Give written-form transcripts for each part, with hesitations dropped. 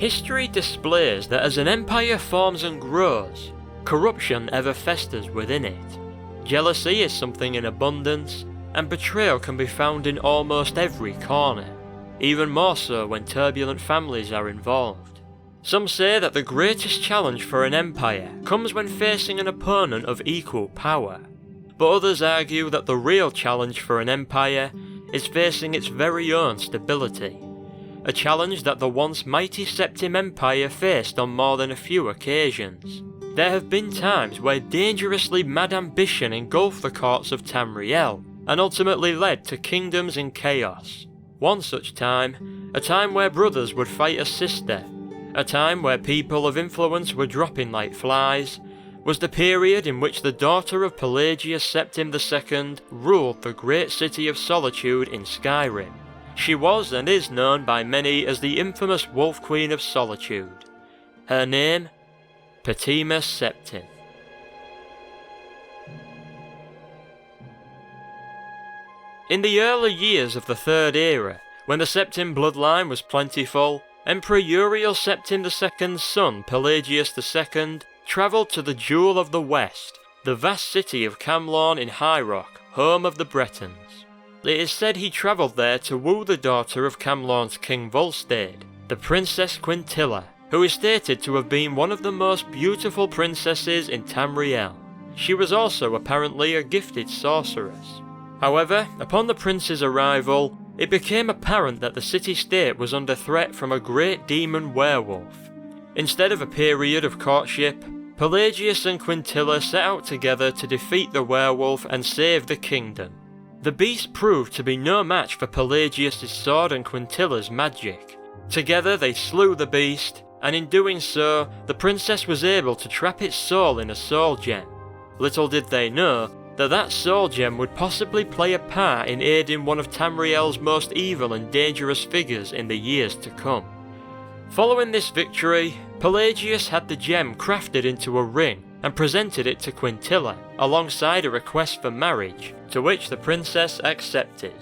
History displays that as an empire forms and grows, corruption ever festers within it. Jealousy is something in abundance, and betrayal can be found in almost every corner, even more so when turbulent families are involved. Some say that the greatest challenge for an empire comes when facing an opponent of equal power, but others argue that the real challenge for an empire is facing its very own stability, a challenge that the once mighty Septim Empire faced on more than a few occasions. There have been times where dangerously mad ambition engulfed the courts of Tamriel, and ultimately led to kingdoms in chaos. One such time, a time where brothers would fight a sister, a time where people of influence were dropping like flies, was the period in which the daughter of Pelagius Septim II ruled the great city of Solitude in Skyrim. She was and is known by many as the infamous Wolf Queen of Solitude. Her name? Potema Septim. In the early years of the Third Era, when the Septim bloodline was plentiful, Emperor Uriel Septim II's son Pelagius II travelled to the Jewel of the West, the vast city of Camlorn in High Rock, home of the Bretons. It is said he travelled there to woo the daughter of Camlorn's King Volstead, the Princess Quintilla, who is stated to have been one of the most beautiful princesses in Tamriel. She was also apparently a gifted sorceress. However, upon the prince's arrival, it became apparent that the city-state was under threat from a great demon werewolf. Instead of a period of courtship, Pelagius and Quintilla set out together to defeat the werewolf and save the kingdom. The beast proved to be no match for Pelagius' sword and Quintilla's magic. Together they slew the beast, and in doing so, the princess was able to trap its soul in a soul gem. Little did they know that soul gem would possibly play a part in aiding one of Tamriel's most evil and dangerous figures in the years to come. Following this victory, Pelagius had the gem crafted into a ring and presented it to Quintilla, alongside a request for marriage, to which the princess accepted.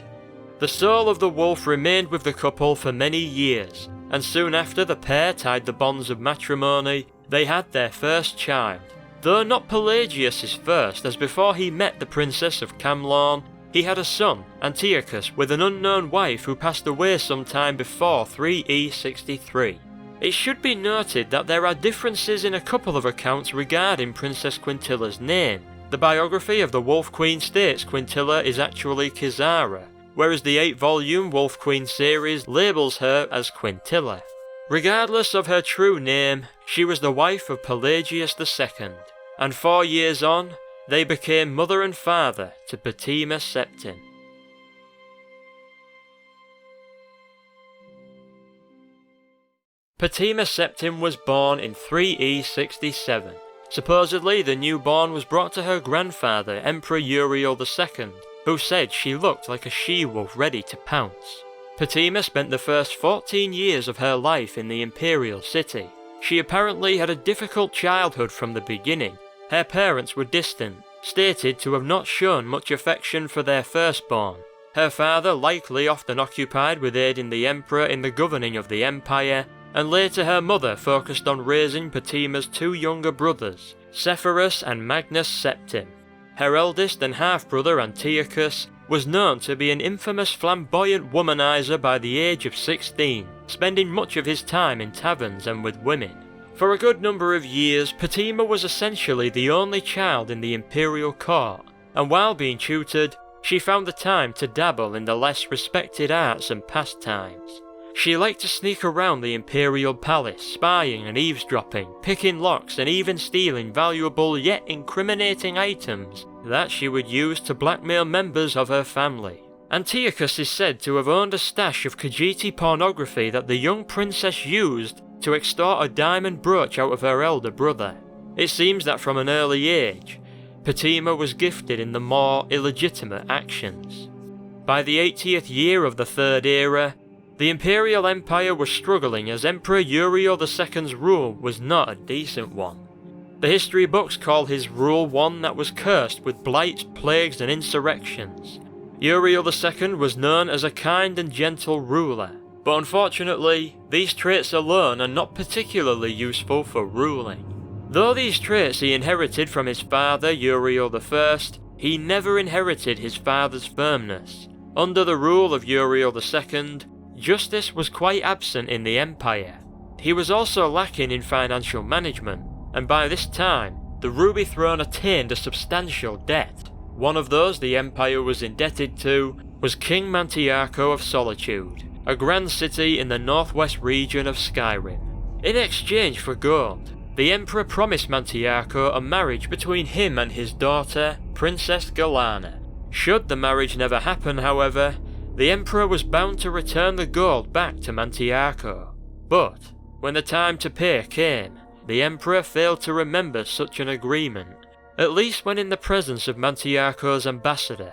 The soul of the wolf remained with the couple for many years, and soon after the pair tied the bonds of matrimony, they had their first child. Though not Pelagius' first, as before he met the Princess of Camlorn, he had a son, Antiochus, with an unknown wife who passed away sometime before 3E63. It should be noted that there are differences in a couple of accounts regarding Princess Quintilla's name. The biography of the Wolf Queen states Quintilla is actually Kizara, whereas the 8-volume Wolf Queen series labels her as Quintilla. Regardless of her true name, she was the wife of Pelagius II, and 4 years on, they became mother and father to Potema Septim. Potema Septim was born in 3E67. Supposedly, the newborn was brought to her grandfather, Emperor Uriel II, who said she looked like a she-wolf ready to pounce. Potema spent the first 14 years of her life in the imperial city. She apparently had a difficult childhood from the beginning. Her parents were distant, stated to have not shown much affection for their firstborn. Her father likely often occupied with aiding the emperor in the governing of the empire, and later her mother focused on raising Potema's 2 younger brothers, Sepphoris and Magnus Septim. Her eldest and half-brother Antiochus was known to be an infamous flamboyant womanizer by the age of 16, spending much of his time in taverns and with women. For a good number of years, Potema was essentially the only child in the imperial court, and while being tutored, she found the time to dabble in the less respected arts and pastimes. She liked to sneak around the imperial palace, spying and eavesdropping, picking locks and even stealing valuable yet incriminating items that she would use to blackmail members of her family. Antiochus is said to have owned a stash of Khajiit pornography that the young princess used to extort a diamond brooch out of her elder brother. It seems that from an early age, Potema was gifted in the more illegitimate actions. By the 80th year of the Third Era, the Imperial Empire was struggling as Emperor Uriel II's rule was not a decent one. The history books call his rule one that was cursed with blights, plagues and insurrections. Uriel II was known as a kind and gentle ruler, but unfortunately, these traits alone are not particularly useful for ruling. Though these traits he inherited from his father Uriel I, he never inherited his father's firmness. Under the rule of Uriel II, justice was quite absent in the empire. He was also lacking in financial management, and by this time, the Ruby Throne attained a substantial debt. One of those the empire was indebted to was King Mantiarco of Solitude, a grand city in the northwest region of Skyrim. In exchange for gold, the emperor promised Mantiarco a marriage between him and his daughter, Princess Galana. Should the marriage never happen, however, the emperor was bound to return the gold back to Mantiarco. But when the time to pay came, the emperor failed to remember such an agreement, at least when in the presence of Mantiarco's ambassador.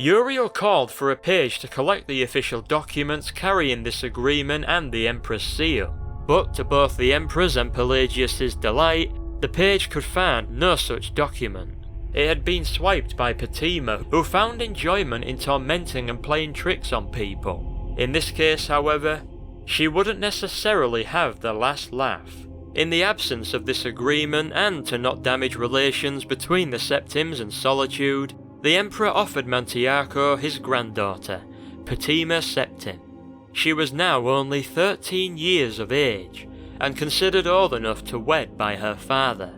Uriel called for a page to collect the official documents carrying this agreement and the emperor's seal, but to both the emperor's and Pelagius's delight, the page could find no such document. It had been swiped by Potema, who found enjoyment in tormenting and playing tricks on people. In this case, however, she wouldn't necessarily have the last laugh. In the absence of this agreement, and to not damage relations between the Septims and Solitude, the emperor offered Mantiarco his granddaughter, Potema Septim. She was now only 13 years of age, and considered old enough to wed by her father.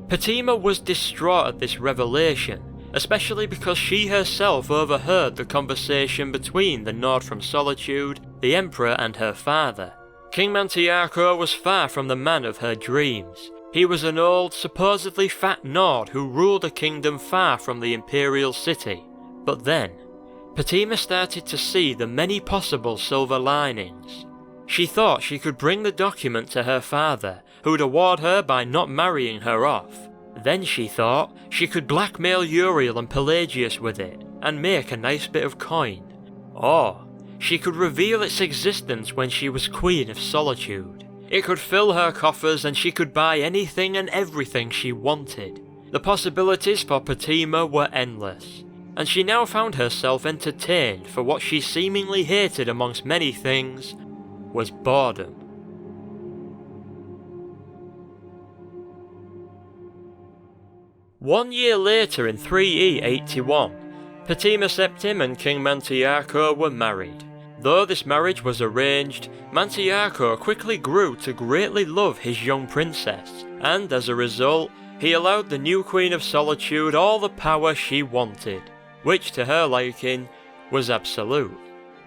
Potema was distraught at this revelation, especially because she herself overheard the conversation between the Nord from Solitude, the emperor and her father. King Mantiarco was far from the man of her dreams. He was an old, supposedly fat Nord who ruled a kingdom far from the imperial city. But then, Potema started to see the many possible silver linings. She thought she could bring the document to her father, who'd award her by not marrying her off. Then she thought she could blackmail Uriel and Pelagius with it, and make a nice bit of coin. Or she could reveal its existence when she was Queen of Solitude. It could fill her coffers and she could buy anything and everything she wanted. The possibilities for Potema were endless, and she now found herself entertained for what she seemingly hated amongst many things was boredom. One year later in 3E81, Potema Septim and King Mantiarco were married. Though this marriage was arranged, Mantiarco quickly grew to greatly love his young princess, and as a result, he allowed the new Queen of Solitude all the power she wanted, which to her liking was absolute.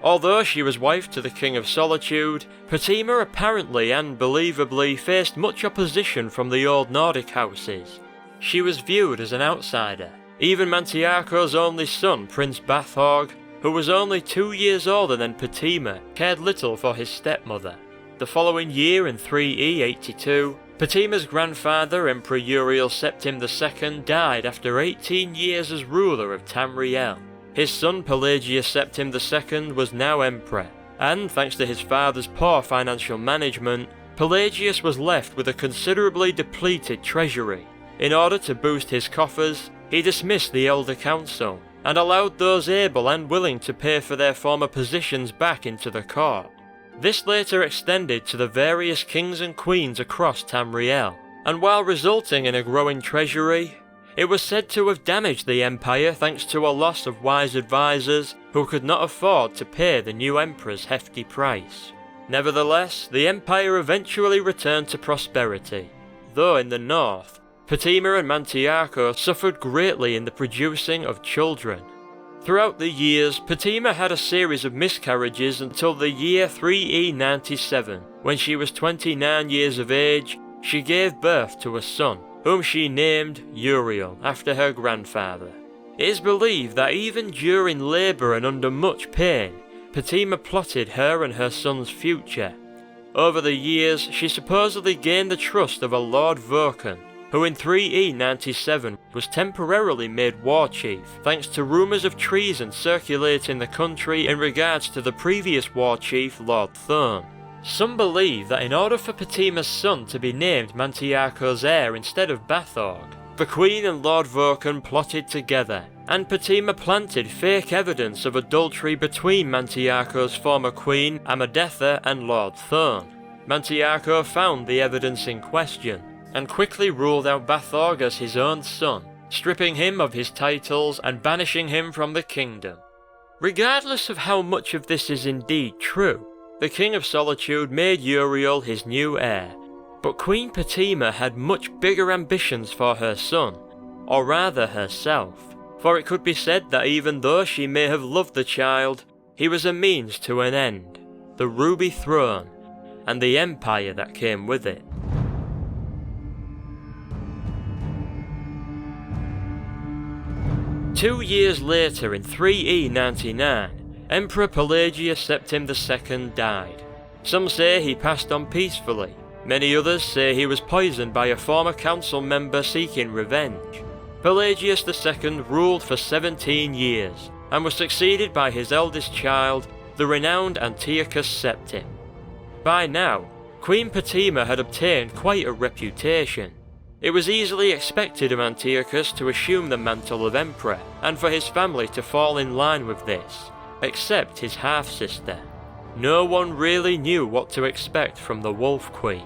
Although she was wife to the King of Solitude, Potema apparently and believably faced much opposition from the old Nordic houses. She was viewed as an outsider. Even Mantiarco's only son, Prince Bathorg, who was only 2 years older than Potema, cared little for his stepmother. The following year in 3E82, Potema's grandfather, Emperor Uriel Septim II, died after 18 years as ruler of Tamriel. His son Pelagius Septim II was now emperor, and thanks to his father's poor financial management, Pelagius was left with a considerably depleted treasury. In order to boost his coffers, he dismissed the Elder Council, and allowed those able and willing to pay for their former positions back into the court. This later extended to the various kings and queens across Tamriel, and while resulting in a growing treasury, it was said to have damaged the empire thanks to a loss of wise advisors who could not afford to pay the new emperor's hefty price. Nevertheless, the empire eventually returned to prosperity, though in the north, Potema and Mantiarco suffered greatly in the producing of children. Throughout the years, Potema had a series of miscarriages until the year 3E97, when she was 29 years of age. She gave birth to a son, whom she named Uriel, after her grandfather. It is believed that even during labour and under much pain, Potema plotted her and her son's future. Over the years, she supposedly gained the trust of a Lord Vulcan, who in 3E97 was temporarily made war chief, thanks to rumours of treason circulating the country in regards to the previous war chief Lord Thorn. Some believe that in order for Potema's son to be named Mantiarco's heir instead of Bathorg, The Queen and Lord Vulcan plotted together, and Potema planted fake evidence of adultery between Mantiarco's former queen Amadetha and Lord Thorn. Mantiarco found the evidence in question, and quickly ruled out Bathorg as his own son, stripping him of his titles and banishing him from the kingdom. Regardless of how much of this is indeed true, the King of Solitude made Uriel his new heir, but Queen Potema had much bigger ambitions for her son, or rather herself, for it could be said that even though she may have loved the child, he was a means to an end, the Ruby Throne, and the empire that came with it. Two years later, in 3E99, Emperor Pelagius Septim II died. Some say he passed on peacefully, many others say he was poisoned by a former council member seeking revenge. Pelagius II ruled for 17 years, and was succeeded by his eldest child, the renowned Antiochus Septim. By now, Queen Potema had obtained quite a reputation. It was easily expected of Antiochus to assume the mantle of emperor, and for his family to fall in line with this, except his half-sister. No one really knew what to expect from the Wolf Queen.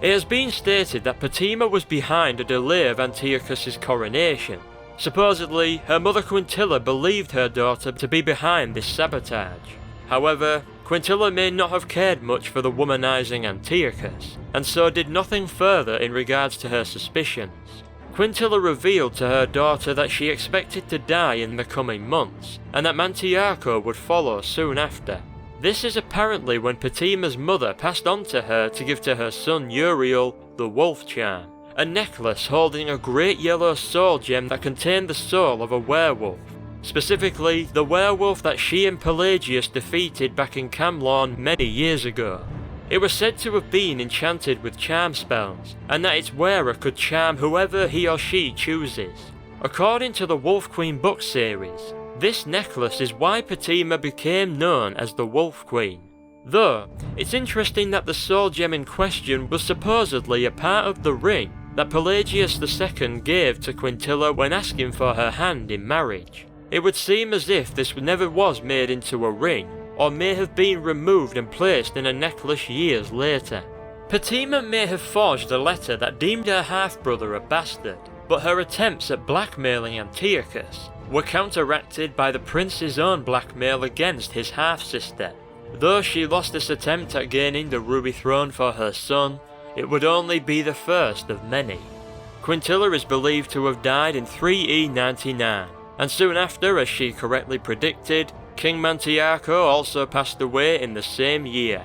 It has been stated that Potema was behind a delay of Antiochus's coronation. Supposedly, her mother Quintilla believed her daughter to be behind this sabotage. However, Quintilla may not have cared much for the womanizing Antiochus, and so did nothing further in regards to her suspicions. Quintilla revealed to her daughter that she expected to die in the coming months, and that Mantiarco would follow soon after. This is apparently when Potema's mother passed on to her to give to her son Uriel the Wolf Charm, a necklace holding a great yellow soul gem that contained the soul of a werewolf. Specifically, the werewolf that she and Pelagius defeated back in Camlorn many years ago. It was said to have been enchanted with charm spells, and that its wearer could charm whoever he or she chooses. According to the Wolf Queen book series, this necklace is why Potema became known as the Wolf Queen. Though, it's interesting that the soul gem in question was supposedly a part of the ring that Pelagius II gave to Quintilla when asking for her hand in marriage. It would seem as if this never was made into a ring, or may have been removed and placed in a necklace years later. Potema may have forged a letter that deemed her half-brother a bastard, but her attempts at blackmailing Antiochus were counteracted by the prince's own blackmail against his half-sister. Though she lost this attempt at gaining the Ruby Throne for her son, it would only be the first of many. Quintilla is believed to have died in 3E99, and soon after, as she correctly predicted, King Mantiarco also passed away in the same year.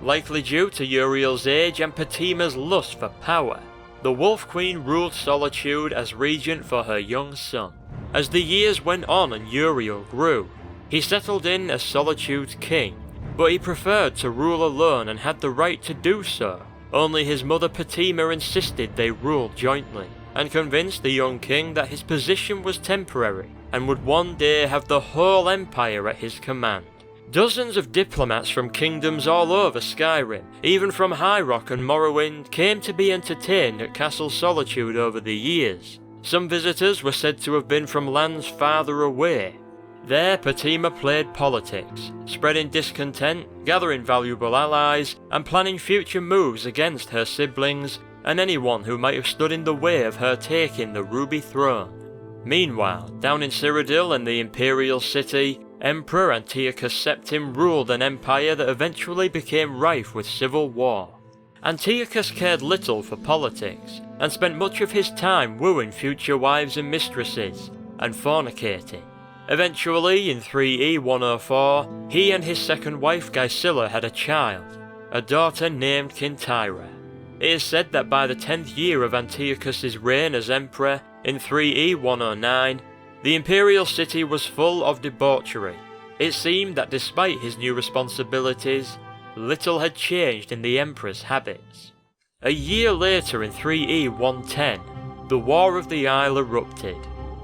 Likely due to Uriel's age and Potema's lust for power, the Wolf Queen ruled Solitude as regent for her young son. As the years went on and Uriel grew, he settled in as Solitude's king, but he preferred to rule alone and had the right to do so. Only his mother Potema insisted they rule jointly, and convinced the young king that his position was temporary and would one day have the whole empire at his command. Dozens of diplomats from kingdoms all over Skyrim, even from High Rock and Morrowind, came to be entertained at Castle Solitude over the years. Some visitors were said to have been from lands farther away. There Potema played politics, spreading discontent, gathering valuable allies, and planning future moves against her siblings and anyone who might have stood in the way of her taking the Ruby Throne. Meanwhile, down in Cyrodiil and the Imperial City, Emperor Antiochus Septim ruled an empire that eventually became rife with civil war. Antiochus cared little for politics, and spent much of his time wooing future wives and mistresses, and fornicating. Eventually, in 3E104, he and his second wife Gysilla had a child, a daughter named Kintyra. It is said that by the 10th year of Antiochus's reign as emperor, in 3E109, the imperial city was full of debauchery. It seemed that despite his new responsibilities, little had changed in the emperor's habits. A year later in 3E110, the War of the Isle erupted.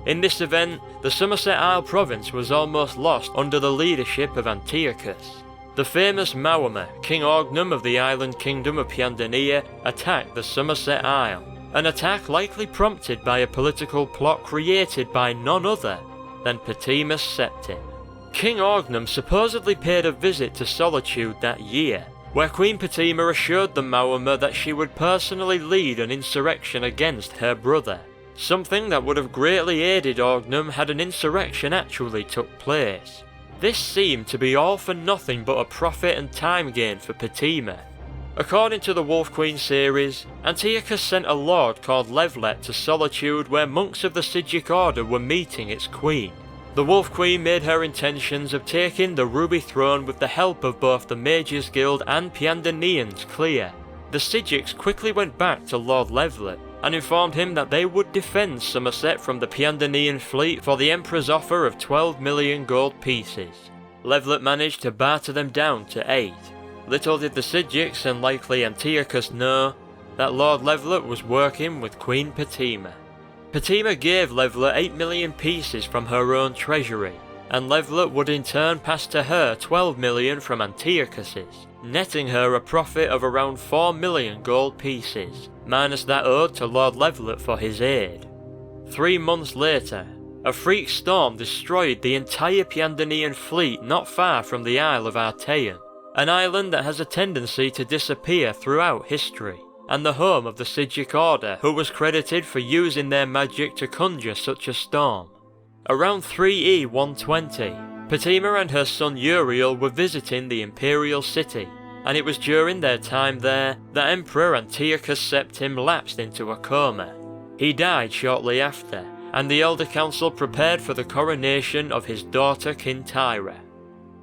In this event, the Somerset Isle province was almost lost under the leadership of Antiochus. The famous Maormer, King Orgnum of the island kingdom of Piandania, attacked the Somerset Isle, an attack likely prompted by a political plot created by none other than Potema Septim. King Orgnum supposedly paid a visit to Solitude that year, where Queen Potema assured the Maormer that she would personally lead an insurrection against her brother, something that would have greatly aided Orgnum had an insurrection actually took place. This seemed to be all for nothing but a profit and time gain for Potema. According to the Wolf Queen series, Antiochus sent a lord called Levlet to Solitude where monks of the Sigic Order were meeting its queen. The Wolf Queen made her intentions of taking the Ruby Throne with the help of both the Mages Guild and Piandanians clear. The Sigics quickly went back to Lord Levlet and informed him that they would defend Somerset from the Piandanian fleet for the Emperor's offer of 12 million gold pieces. Levlet managed to barter them down to 8. Little did the Sigics and likely Antiochus know that Lord Levlet was working with Queen Potema. Potema gave Levlet 8 million pieces from her own treasury, and Levlet would in turn pass to her 12 million from Antiochus's, netting her a profit of around 4 million gold pieces, minus that owed to Lord Levlet for his aid. 3 months later, a freak storm destroyed the entire Piandanian fleet not far from the Isle of Arteion, an island that has a tendency to disappear throughout history, and the home of the Sigic Order, who was credited for using their magic to conjure such a storm. Around 3E 120, Potema and her son Uriel were visiting the imperial city, and it was during their time there that Emperor Antiochus Septim lapsed into a coma. He died shortly after, and the Elder Council prepared for the coronation of his daughter Kintyra.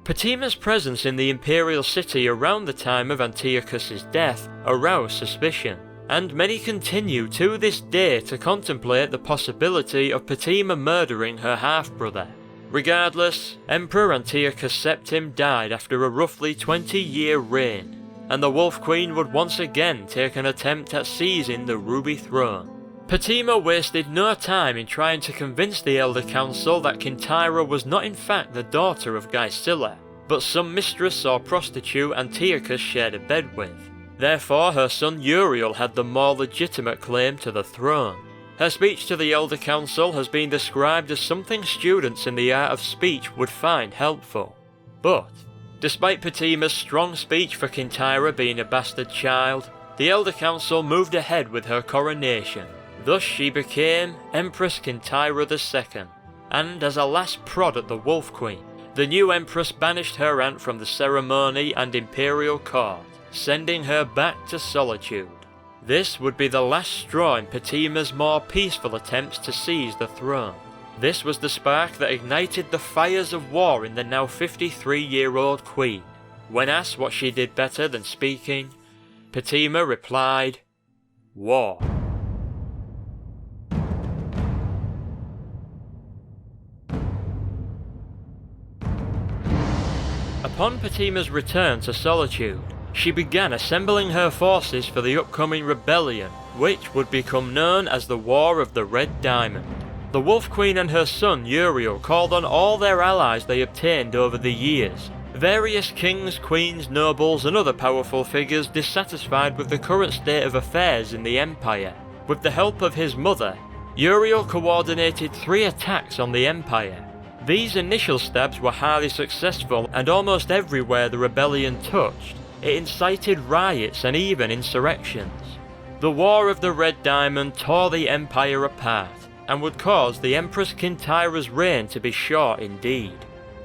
Potema's presence in the imperial city around the time of Antiochus's death aroused suspicion, and many continue to this day to contemplate the possibility of Potema murdering her half-brother. Regardless, Emperor Antiochus Septim died after a roughly 20-year reign, and the Wolf Queen would once again take an attempt at seizing the Ruby Throne. Potema wasted no time in trying to convince the Elder Council that Kintyra was not in fact the daughter of Gysilla, but some mistress or prostitute Antiochus shared a bed with. Therefore, her son Uriel had the more legitimate claim to the throne. Her speech to the Elder Council has been described as something students in the art of speech would find helpful. But, despite Potema's strong speech for Kintyra being a bastard child, the Elder Council moved ahead with her coronation. Thus she became Empress Kintyra II, and as a last prod at the Wolf Queen, the new Empress banished her aunt from the ceremony and imperial court, sending her back to Solitude. This would be the last straw in Potema's more peaceful attempts to seize the throne. This was the spark that ignited the fires of war in the now 53-year-old queen. When asked what she did better than speaking, Potema replied, "War." Upon Potema's return to Solitude, she began assembling her forces for the upcoming rebellion, which would become known as the War of the Red Diamond. The Wolf Queen and her son Uriel called on all their allies they obtained over the years, various kings, queens, nobles and other powerful figures dissatisfied with the current state of affairs in the Empire. With the help of his mother, Uriel coordinated 3 attacks on the Empire. These initial steps were highly successful, and almost everywhere the rebellion touched, it incited riots and even insurrections. The War of the Red Diamond tore the Empire apart, and would cause the Empress Kintyra's reign to be short indeed.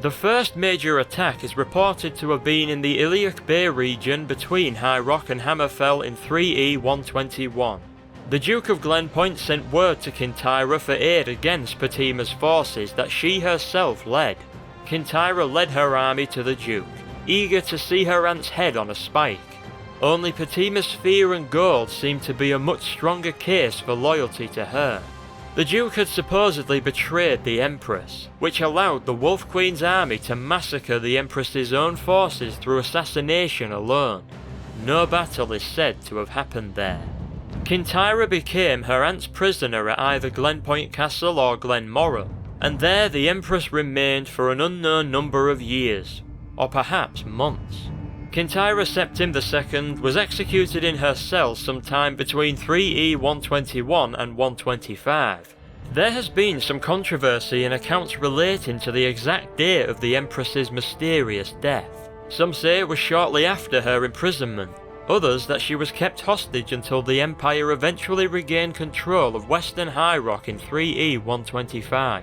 The first major attack is reported to have been in the Iliac Bay region between High Rock and Hammerfell in 3E 121. The Duke of Glenpoint sent word to Kintyra for aid against Potema's forces that she herself led. Kintyra led her army to the Duke, eager to see her aunt's head on a spike. Only Potema's fear and gold seemed to be a much stronger case for loyalty to her. The Duke had supposedly betrayed the Empress, which allowed the Wolf Queen's army to massacre the Empress's own forces through assassination alone. No battle is said to have happened there. Kintyra became her aunt's prisoner at either Glenpoint Castle or Glenmorrow, and there the Empress remained for an unknown number of years, or perhaps months. Potema Septim II was executed in her cell sometime between 3E 121 and 125. There has been some controversy in accounts relating to the exact date of the Empress's mysterious death. Some say it was shortly after her imprisonment, others that she was kept hostage until the Empire eventually regained control of Western High Rock in 3E 125.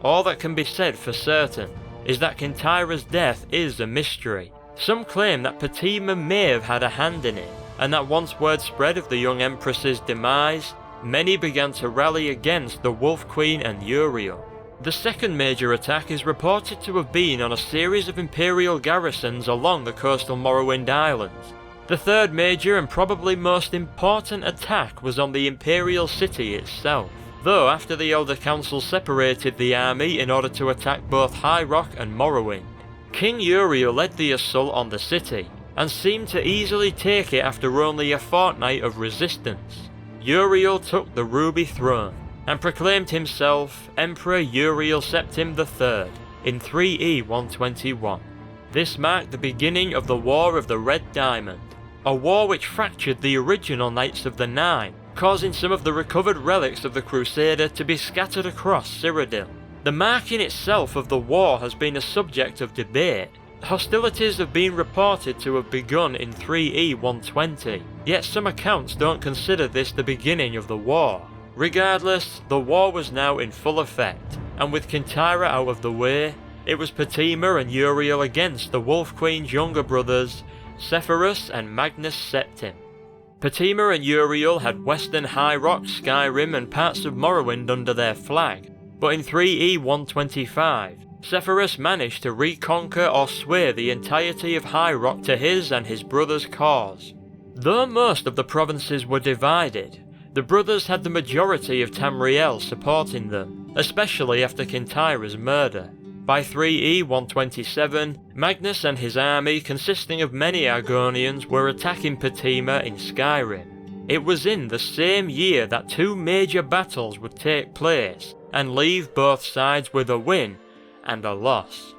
All that can be said for certain is that Potema's death is a mystery. Some claim that Potema may have had a hand in it, and that once word spread of the young Empress's demise, many began to rally against the Wolf Queen and Uriel. The second major attack is reported to have been on a series of Imperial garrisons along the coastal Morrowind Islands. The third major and probably most important attack was on the Imperial city itself, though after the Elder Council separated the army in order to attack both High Rock and Morrowind. King Uriel led the assault on the city, and seemed to easily take it after only a fortnight of resistance. Uriel took the Ruby Throne, and proclaimed himself Emperor Uriel Septim the Third in 3E 121. This marked the beginning of the War of the Red Diamond, a war which fractured the original Knights of the Nine, causing some of the recovered relics of the Crusader to be scattered across Cyrodiil. The marking itself of the war has been a subject of debate. Hostilities have been reported to have begun in 3E 120, yet some accounts don't consider this the beginning of the war. Regardless, the war was now in full effect, and with Potema out of the way, it was Potema and Uriel against the Wolf Queen's younger brothers, Sepphoris and Magnus Septim. Potema and Uriel had Western High Rock, Skyrim and parts of Morrowind under their flag, but in 3E 125, Sepphoris managed to reconquer or sway the entirety of High Rock to his and his brother's cause. Though most of the provinces were divided, the brothers had the majority of Tamriel supporting them, especially after Potema's murder. By 3E 127, Magnus and his army, consisting of many Argonians, were attacking Potema in Skyrim. It was in the same year that two major battles would take place, and leave both sides with a win and a loss.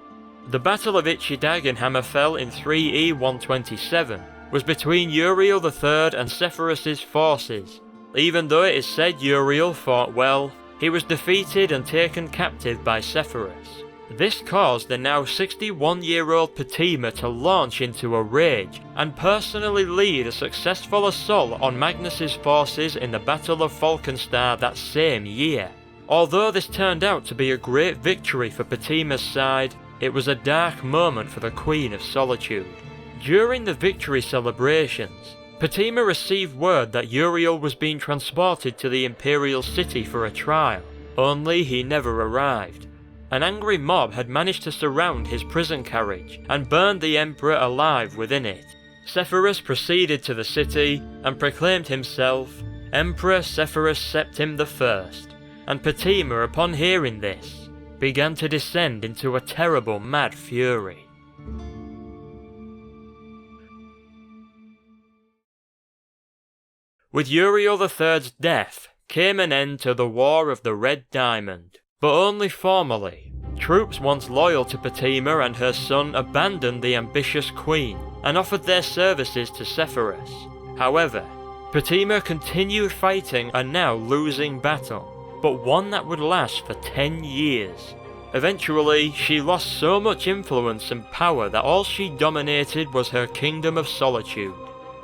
The Battle of Ichidag in Hammerfell in 3E 127 was between Uriel the Third and Sepphoris' forces. Even though it is said Uriel fought well, he was defeated and taken captive by Sepphoris. This caused the now 61-year-old Potema to launch into a rage and personally lead a successful assault on Magnus's forces in the Battle of Falkenstar that same year. Although this turned out to be a great victory for Potema's side, it was a dark moment for the Queen of Solitude. During the victory celebrations, Potema received word that Uriel was being transported to the Imperial city for a trial, only he never arrived. An angry mob had managed to surround his prison carriage and burned the Emperor alive within it. Sepphoris proceeded to the city and proclaimed himself Emperor Sepphoris Septim I, and Potema, upon hearing this, began to descend into a terrible mad fury. With Uriel III's death came an end to the War of the Red Diamond, but only formally. Troops once loyal to Potema and her son abandoned the ambitious queen and offered their services to Sepphoris. However, Potema continued fighting a now losing battle, but one that would last for 10 years. Eventually, she lost so much influence and power that all she dominated was her kingdom of solitude,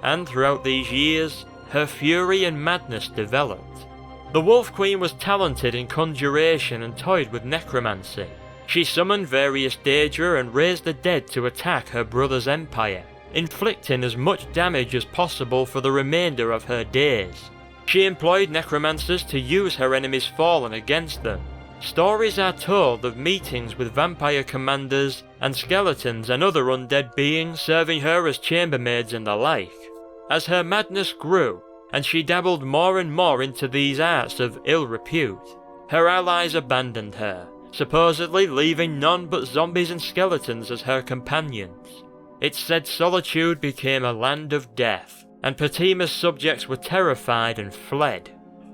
and throughout these years, her fury and madness developed. The Wolf Queen was talented in conjuration and toyed with necromancy. She summoned various Daedra and raised the dead to attack her brother's empire, inflicting as much damage as possible for the remainder of her days. She employed necromancers to use her enemies fallen against them. Stories are told of meetings with vampire commanders and skeletons and other undead beings serving her as chambermaids and the like. As her madness grew, and she dabbled more and more into these arts of ill repute, her allies abandoned her, supposedly leaving none but zombies and skeletons as her companions. It's said Solitude became a land of death, and Potema's subjects were terrified and fled.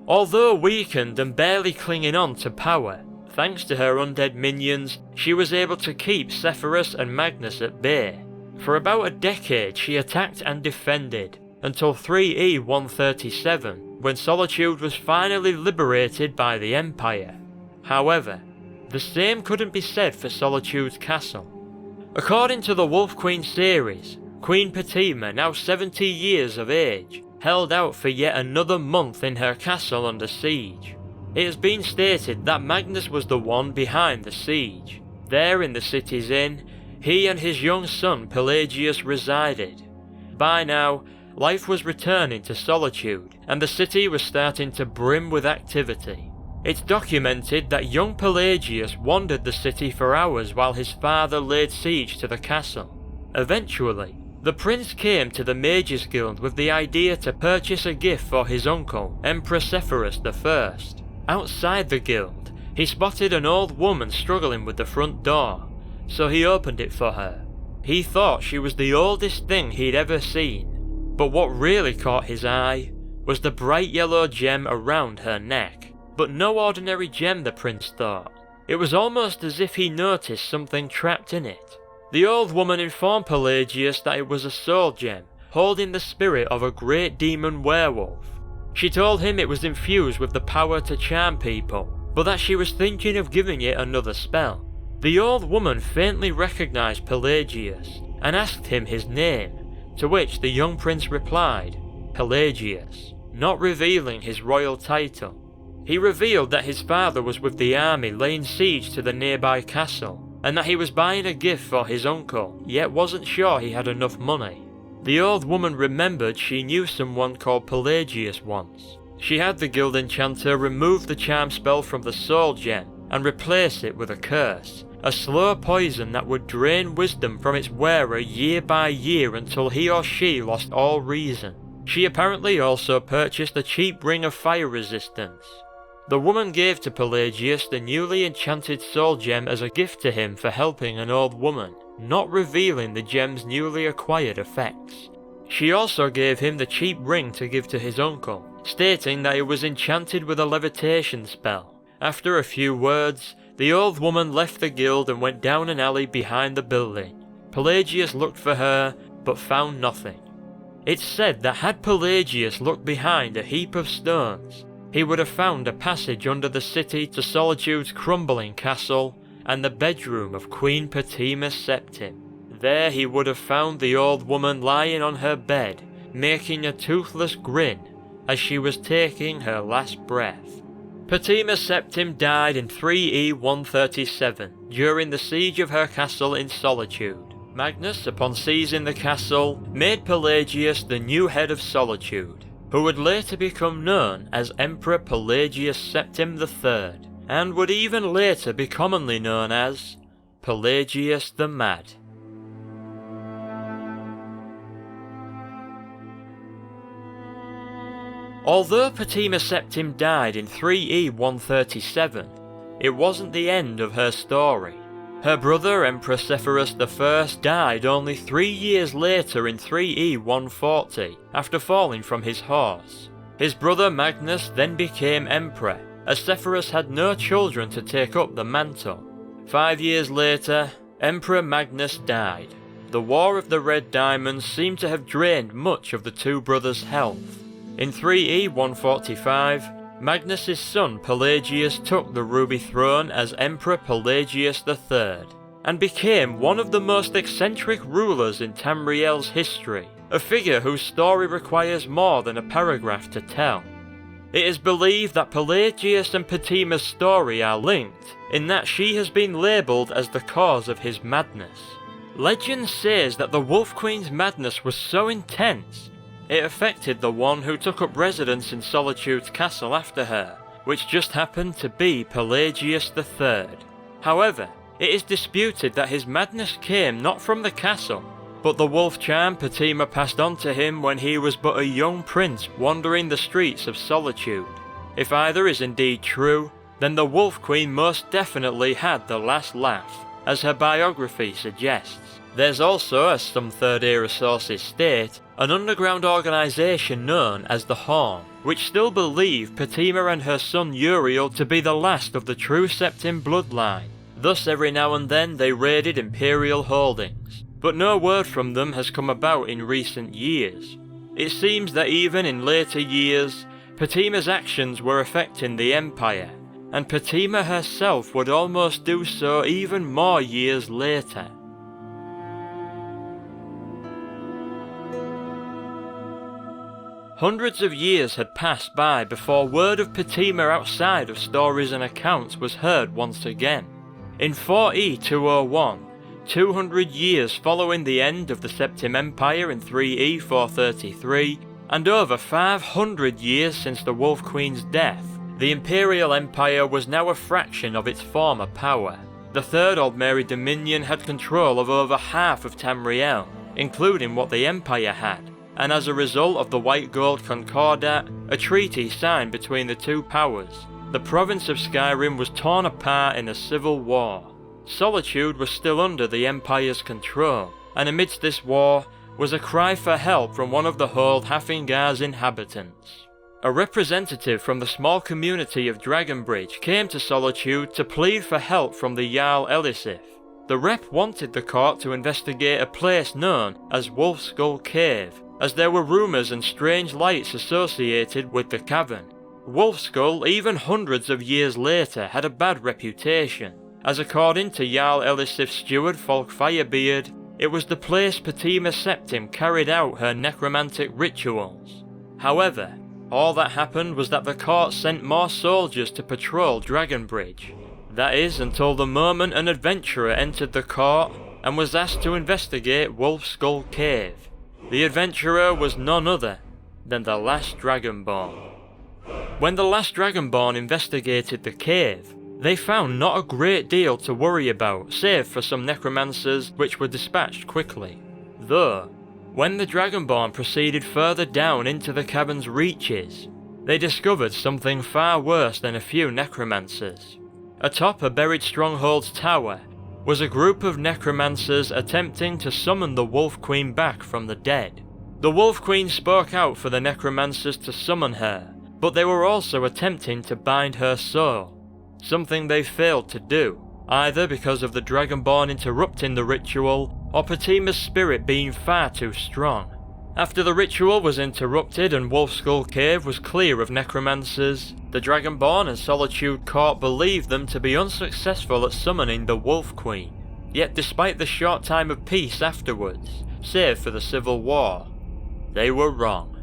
Although weakened and barely clinging on to power, thanks to her undead minions, she was able to keep Sepphoris and Magnus at bay. For about a decade she attacked and defended, until 3E137, when Solitude was finally liberated by the Empire. However, the same couldn't be said for Solitude's castle. According to the Wolf Queen series, Queen Potema, now 70 years of age, held out for yet another month in her castle under siege. It has been stated that Magnus was the one behind the siege. There in the city's inn, he and his young son Pelagius resided. By now, life was returning to Solitude, and the city was starting to brim with activity. It's documented that young Pelagius wandered the city for hours while his father laid siege to the castle. Eventually, the prince came to the Mages Guild with the idea to purchase a gift for his uncle, Ep7 the First. Outside the guild, he spotted an old woman struggling with the front door, so he opened it for her. He thought she was the oldest thing he'd ever seen, but what really caught his eye was the bright yellow gem around her neck. But no ordinary gem, the prince thought. It was almost as if he noticed something trapped in it. The old woman informed Pelagius that it was a soul gem, holding the spirit of a great demon werewolf. She told him it was infused with the power to charm people, but that she was thinking of giving it another spell. The old woman faintly recognized Pelagius, and asked him his name, to which the young prince replied, Pelagius, not revealing his royal title. He revealed that his father was with the army laying siege to the nearby castle, and that he was buying a gift for his uncle, yet wasn't sure he had enough money. The old woman remembered she knew someone called Pelagius once. She had the guild enchanter remove the charm spell from the soul gem and replace it with a curse, a slow poison that would drain wisdom from its wearer year by year until he or she lost all reason. She apparently also purchased a cheap ring of fire resistance. The woman gave to Pelagius the newly enchanted soul gem as a gift to him for helping an old woman, not revealing the gem's newly acquired effects. She also gave him the cheap ring to give to his uncle, stating that it was enchanted with a levitation spell. After a few words, the old woman left the guild and went down an alley behind the building. Pelagius looked for her, but found nothing. It's said that had Pelagius looked behind a heap of stones, he would have found a passage under the city to Solitude's crumbling castle and the bedroom of Queen Potema Septim. There he would have found the old woman lying on her bed, making a toothless grin as she was taking her last breath. Potema Septim died in 3E137 during the siege of her castle in Solitude. Magnus, upon seizing the castle, made Pelagius the new head of Solitude, who would later become known as Emperor Pelagius Septim the Third, and would even later be commonly known as Pelagius the Mad. Although Potema Septim died in 3E137, it wasn't the end of her story. Her brother Ep7 the First died only 3 years later in 3E140 after falling from his horse. His brother Magnus then became emperor, as Sepphoris had no children to take up the mantle. 5 years later, Emperor Magnus died. The War of the Red Diamonds seemed to have drained much of the two brothers' health. In 3E145, Magnus's son Pelagius took the Ruby Throne as Emperor Pelagius the Third, and became one of the most eccentric rulers in Tamriel's history, a figure whose story requires more than a paragraph to tell. It is believed that Pelagius and Potema's story are linked, in that she has been labelled as the cause of his madness. Legend says that the Wolf Queen's madness was so intense, it affected the one who took up residence in Solitude's castle after her, which just happened to be Pelagius the Third. However, it is disputed that his madness came not from the castle, but the wolf charm Potema passed on to him when he was but a young prince wandering the streets of Solitude. If either is indeed true, then the Wolf Queen most definitely had the last laugh, as her biography suggests. There's also, as some Third Era sources state, an underground organisation known as the Horn, which still believe Potema and her son Uriel to be the last of the true Septim bloodline. Thus every now and then they raided Imperial holdings. but no word from them has come about in recent years. It seems that even in later years, Potema's actions were affecting the Empire, and Potema herself would almost do so even more years later. Hundreds of years had passed by before word of Potema outside of stories and accounts was heard once again. In 4E201, 200 years following the end of the Septim Empire in 3E433, and over 500 years since the Wolf Queen's death, the Imperial Empire was now a fraction of its former power. The Third Aldmeri Dominion had control of over half of Tamriel, including what the Empire had, and as a result of the White Gold Concordat, a treaty signed between the two powers, the province of Skyrim was torn apart in a civil war. Solitude was still under the Empire's control, and amidst this war was a cry for help from one of the Hold Hafingar's inhabitants. A representative from the small community of Dragonbridge came to Solitude to plead for help from the Jarl Elisif. The rep wanted the court to investigate a place known as Wolf Skull Cave, as there were rumours and strange lights associated with the cavern. Wolf Skull, even hundreds of years later, had a bad reputation, as according to Jarl Elisif's steward Folk Firebeard, it was the place Potema Septim carried out her necromantic rituals. However, all that happened was that the court sent more soldiers to patrol Dragonbridge. That is, until the moment an adventurer entered the court and was asked to investigate Wolf Skull Cave. The adventurer was none other than the last Dragonborn. When the last Dragonborn investigated the cave, they found not a great deal to worry about, save for some necromancers which were dispatched quickly. Though, when the Dragonborn proceeded further down into the cavern's reaches, they discovered something far worse than a few necromancers. Atop a buried stronghold's tower was a group of necromancers attempting to summon the Wolf Queen back from the dead. The Wolf Queen spoke out for the necromancers to summon her, but they were also attempting to bind her soul, something they failed to do, either because of the Dragonborn interrupting the ritual or Potema's spirit being far too strong. After the ritual was interrupted and Wolf Skull Cave was clear of necromancers, the Dragonborn and Solitude Court believed them to be unsuccessful at summoning the Wolf Queen. Yet despite the short time of peace afterwards, save for the civil war, they were wrong.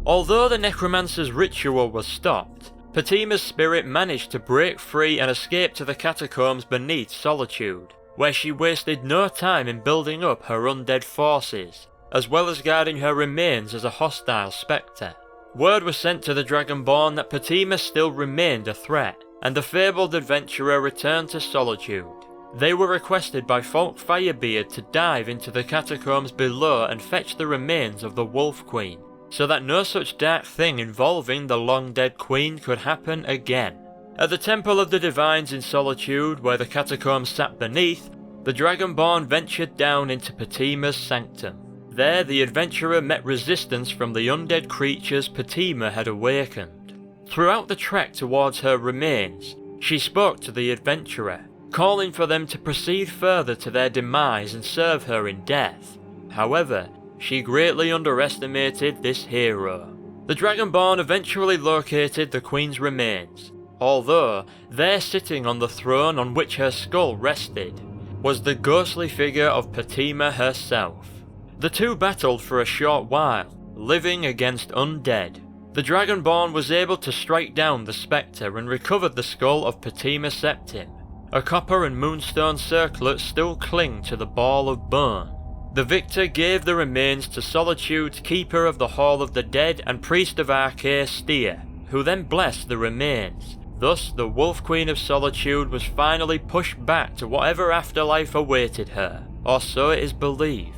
Although the necromancer's ritual was stopped, Potema's spirit managed to break free and escape to the catacombs beneath Solitude, where she wasted no time in building up her undead forces, as well as guarding her remains as a hostile spectre. Word was sent to the Dragonborn that Potema still remained a threat, and the fabled adventurer returned to Solitude. They were requested by Folk Firebeard to dive into the catacombs below and fetch the remains of the Wolf Queen, so that no such dark thing involving the long-dead queen could happen again. At the Temple of the Divines in Solitude, where the catacombs sat beneath, the Dragonborn ventured down into Potema's sanctum. There the adventurer met resistance from the undead creatures Potema had awakened. Throughout the trek towards her remains, she spoke to the adventurer, calling for them to proceed further to their demise and serve her in death. However, she greatly underestimated this hero. The Dragonborn eventually located the Queen's remains, although there sitting on the throne on which her skull rested was the ghostly figure of Potema herself. The two battled for a short while, living against undead. The Dragonborn was able to strike down the spectre and recovered the skull of Potema Septim. A copper and moonstone circlet still cling to the ball of bone. The victor gave the remains to Solitude's keeper of the Hall of the Dead and priest of Arcais Steer, who then blessed the remains. Thus, the Wolf Queen of Solitude was finally pushed back to whatever afterlife awaited her, or so it is believed.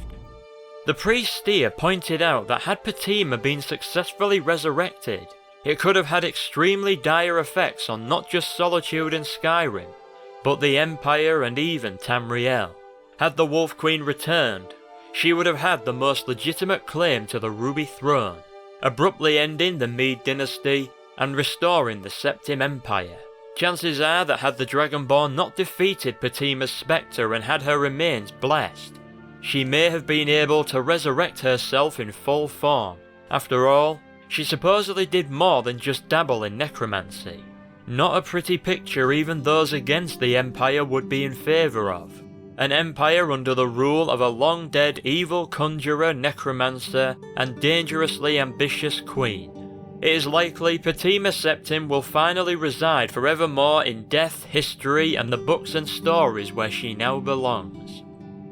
The priest Steer pointed out that had Potema been successfully resurrected, it could have had extremely dire effects on not just Solitude and Skyrim, but the Empire and even Tamriel. Had the Wolf Queen returned, she would have had the most legitimate claim to the Ruby Throne, abruptly ending the Mede dynasty and restoring the Septim Empire Chances are that had the Dragonborn not defeated Potema's spectre and had her remains blessed, she may have been able to resurrect herself in full form. After all, she supposedly did more than just dabble in necromancy. Not a pretty picture even those against the Empire would be in favour of. An empire under the rule of a long-dead evil conjurer, necromancer, and dangerously ambitious queen. It is likely Potema Septim will finally reside forevermore in death, history, and the books and stories where she now belongs.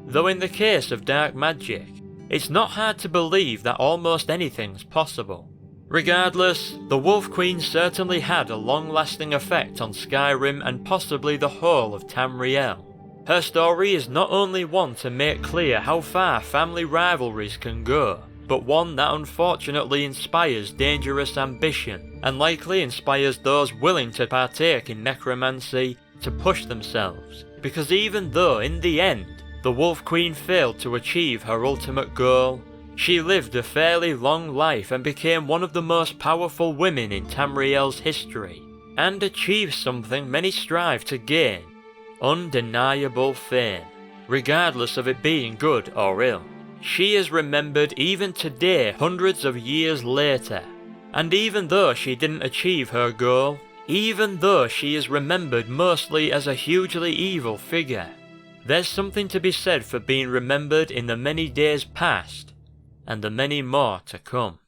Though in the case of dark magic, it's not hard to believe that almost anything's possible. Regardless, the Wolf Queen certainly had a long-lasting effect on Skyrim and possibly the whole of Tamriel. Her story is not only one to make clear how far family rivalries can go, but one that unfortunately inspires dangerous ambition, and likely inspires those willing to partake in necromancy to push themselves, because even though in the end the Wolf Queen failed to achieve her ultimate goal, she lived a fairly long life and became one of the most powerful women in Tamriel's history, and achieved something many strive to gain: undeniable fame, regardless of it being good or ill. She is remembered even today, hundreds of years later, and even though she didn't achieve her goal, even though she is remembered mostly as a hugely evil figure, there's something to be said for being remembered in the many days past, and the many more to come.